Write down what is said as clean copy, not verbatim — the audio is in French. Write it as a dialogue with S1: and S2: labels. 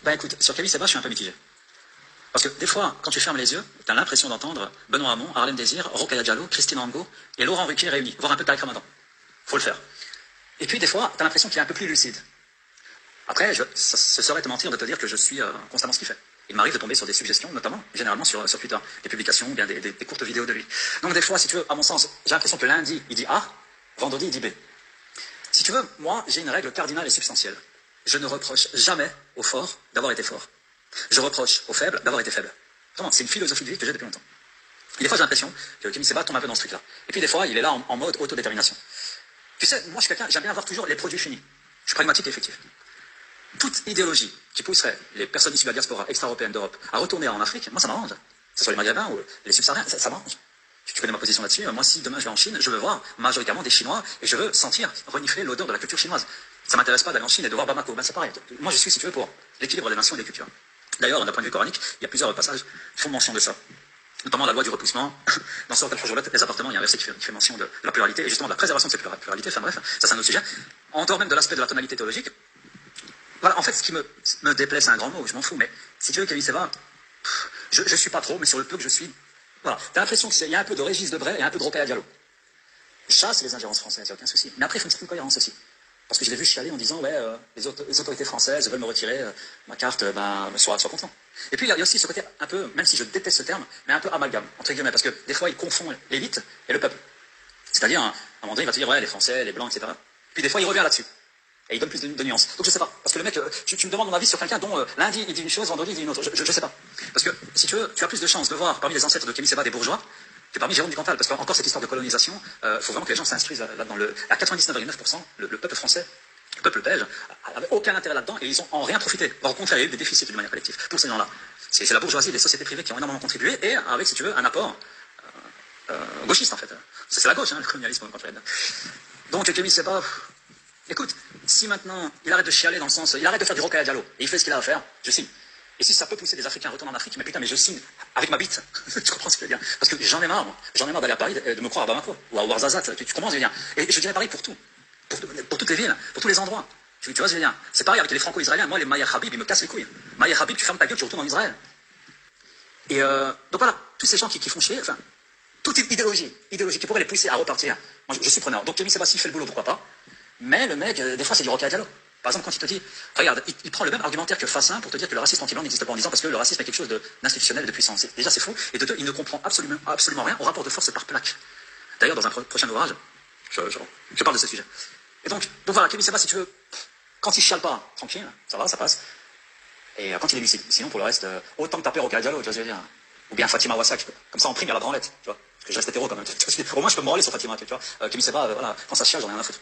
S1: Bah écoute, sur Camille Seba, je suis un peu mitigé. Parce que des fois, quand tu fermes les yeux, tu as l'impression d'entendre Benoît Hamon, Harlem Désir, Rokhaya Diallo, Christine Angot et Laurent Ruquier réunis, voire un peu de Tariq Ramadan. Faut le faire. Et puis des fois, tu as l'impression qu'il est un peu plus lucide. Après, ce serait te mentir de te dire que je suis constamment ce qu'il fait. Il m'arrive de tomber sur des suggestions, notamment, généralement sur Twitter, des publications ou bien des courtes vidéos de lui. Donc des fois, si tu veux, à mon sens, j'ai l'impression que lundi, il dit A, vendredi, il dit B. Si tu veux, moi, j'ai une règle cardinale et substantielle. Je ne reproche jamais aux forts d'avoir été forts. Je reproche aux faibles d'avoir été faibles. Vraiment, c'est une philosophie de vie que j'ai depuis longtemps. Et des fois, j'ai l'impression que Camille Seba tombe un peu dans ce truc-là. Et puis des fois, il est là en mode autodétermination. Tu sais, moi, je suis quelqu'un, j'aime bien avoir toujours les produits finis. Je suis pragmatique et effectif. Toute idéologie qui pousserait les personnes issues de la diaspora extra-européenne d'Europe à retourner en Afrique, moi, ça m'arrange. Que ce soit les Maghrébins ou les subsahariens, ça m'arrange. Tu connais ma position là-dessus. Moi, si demain je vais en Chine, je veux voir majoritairement des Chinois et je veux sentir, renifler l'odeur de la culture chinoise. Ça m'intéresse pas d'aller en Chine et de voir Bamako. Ben, c'est pareil. Moi, je suis, si tu veux, pour l'équilibre des nations et des cultures. D'ailleurs, d'un point de vue coranique, il y a plusieurs passages qui font mention de ça. Notamment la loi du repoussement. Dans Sourate Al-Hujurat, les appartements, il y a un verset qui fait mention de la pluralité et justement de la préservation de cette pluralité. Enfin bref, ça c'est un autre sujet. En dehors même de l'aspect de la tonalité théologique, voilà, en fait, ce qui me déplaît, c'est un grand mot, je m'en fous, mais si tu veux, Camille Seba, je suis pas trop, mais sur le peu que je suis, voilà. T'as l'impression qu'il y a un peu de Régis Debray et un peu de Rokhaya Diallo. Ça, c'est les ingérences françaises, il n'y a aucun souci. Mais après, il faut une certaine cohérence aussi. Parce que je l'ai vu chialer en disant, ouais, les autorités françaises veulent me retirer ma carte, sois content. Et puis, il y a aussi ce côté un peu, même si je déteste ce terme, mais un peu amalgame, entre guillemets, parce que des fois, il confond l'élite et le peuple. C'est-à-dire, à un moment donné, il va te dire, ouais, les Français, les Blancs, etc. Puis des fois, il revient là-dessus. Et il donne plus de nuances. Donc je sais pas. Parce que le mec, tu me demandes mon avis sur quelqu'un dont lundi il dit une chose, vendredi il dit une autre. Je sais pas. Parce que, si tu veux, tu as plus de chances de voir parmi les ancêtres de Camille Seba des bourgeois que parmi Jérôme du Cantal. Parce qu'encore cette histoire de colonisation, faut vraiment que les gens s'instruisent là-dedans. À 99,9%, le peuple français, le peuple belge, n'avait aucun intérêt là-dedans et ils ont en rien profité. Au contraire, il y a eu des déficits d'une manière collective pour ces gens-là. C'est la bourgeoisie et les sociétés privées qui ont énormément contribué et avec, si tu veux, un apport gauchiste en fait. C'est la gauche, hein, le colonialisme quand tu regardes. Donc Camille Seba, écoute, si maintenant il arrête de chialer dans le sens, il arrête de faire du Rokhaya Diallo et il fait ce qu'il a à faire, je signe. Et si ça peut pousser des Africains à retourner en Afrique, mais putain, mais je signe avec ma bite. Tu comprends ce que je veux dire? Parce que j'en ai marre, moi. J'en ai marre d'aller à Paris, de me croire à Bamako ou à Ouarzazate. Tu comprends ce que je veux dire? Et je dirais pareil pour tout. Pour toutes les villes, pour tous les endroits. Tu vois ce que je veux dire? C'est pareil avec les Franco-Israéliens. Moi, les Maher Habib, ils me cassent les couilles. Maher Habib, tu fermes ta gueule, tu retournes en Israël. Et donc voilà, tous ces gens qui font chier, enfin, toute idéologie qui pourrait les pousser à repartir. Moi, je suis preneur. Donc Camille Seba, s'il fait le boulot, pourquoi pas? Mais le mec, des fois, c'est du Rokhaya Diallo. Par exemple, quand il te dit, regarde, il prend le même argumentaire que Fassin pour te dire que le racisme anti-blanc n'existe pas en disant parce que le racisme est quelque chose d'institutionnel, de puissance. Déjà, c'est fou. Et de deux, il ne comprend absolument rien au rapport de force par plaque. D'ailleurs, dans un prochain ouvrage, je parle de ce sujet. Et donc voilà, Camille Seba, si tu veux, quand il chiale pas, tranquille, ça va, ça passe. Et quand il est lucide. Sinon, pour le reste, autant que taper Rokhaya Diallo, tu vois ce que je veux dire. Ou bien Fatima Wassak, comme ça on prime à la branlette, tu vois. Parce que je reste hétéro quand même. Au moins, je peux me branler sur Fatima, tu vois. Camille Seba, voilà, quand ça chiale, j'en ai rien à foutre.